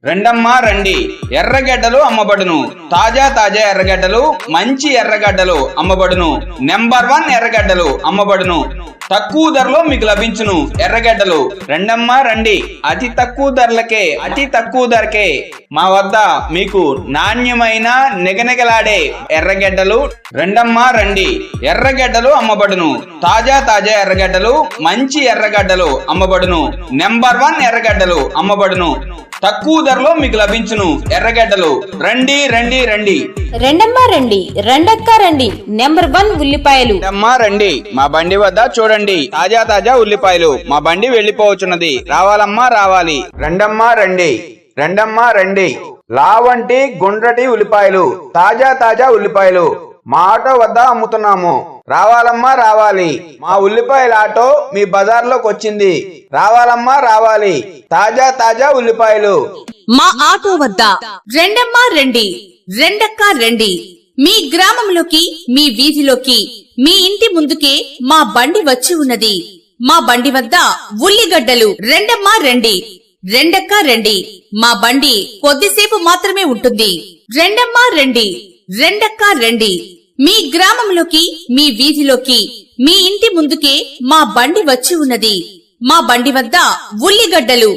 రెండమ్మా రండి, ఎర్రగడ్డలు అమ్మబడును. తాజా తాజా ఎర్రగడ్డలు, మంచి ఎర్రగడ్డలు అమ్మబడును. నెంబర్ 1 ఎర్రగడ్డలు అమ్మబడును. తక్కువ ధరలో మీకు లభించును ఎర్రగడ్డలు. రెండమ్మా రండి, అతి తక్కువ ధరకే మా వద్ద మీకు నాణ్యమైన నిగనిగలాడే ఎర్రగడ్డలు. రెండమ్మా రండి, ఎర్రగడ్డలు అమ్మబడును. తాజా తాజా ఎర్రగడ్డలు, మంచి ఎర్రగడ్డలు అమ్మబడును. నెంబర్ 1 ఎర్రగడ్డలు అమ్మబడును. తక్కువ ధరలో మీకు లభించును ఎర్రగడ్డలు. రండి రండి రండి. రెండమ్మా రండి, రెండక్క రండి. నెంబర్ 1 ఉల్లిపాయలు. రెండమ్మా రండి, మా బండి వద్ద చూడండి తాజా తాజా ఉల్లిపాయలు. మా బండి వెళ్లిపోవచ్చున్నది, రావాలమ్మా రావాలి. రెండమ్మా రండి, రెండమ్మా రండి. లావంటి గుండ్రటి ఉల్లిపాయలు, తాజా తాజా ఉల్లిపాయలు మా ఆటో వద్ద అమ్ముతున్నాము, రావాలమ్మా రావాలి. మా ఉల్లిపాయల ఆటో మీ బజార్లోకి వచ్చింది, రావాలమ్మా రావాలి. తాజా తాజా ఉల్లిపాయలు మా ఆటో వద్ద. రెండమ్మా రండి, రెండక్క రండి. మీ గ్రామంలోకి, మీ వీధిలోకి, మీ ఇంటి ముందుకే మా బండి వచ్చి ఉన్నది. మా బండి వద్ద ఉల్లిగడ్డలు. రెండమ్మా రండి, రెండక్క రండి. మా బండి కొద్దిసేపు మాత్రమే ఉంటుంది. రెండమ్మా రండి, రెండక్క రండి. మీ గ్రామంలోకి, మీ వీధిలోకి, మీ ఇంటి ముందుకే మా బండి వచ్చి ఉన్నది. మా బండి వద్ద ఉల్లిగడ్డలు.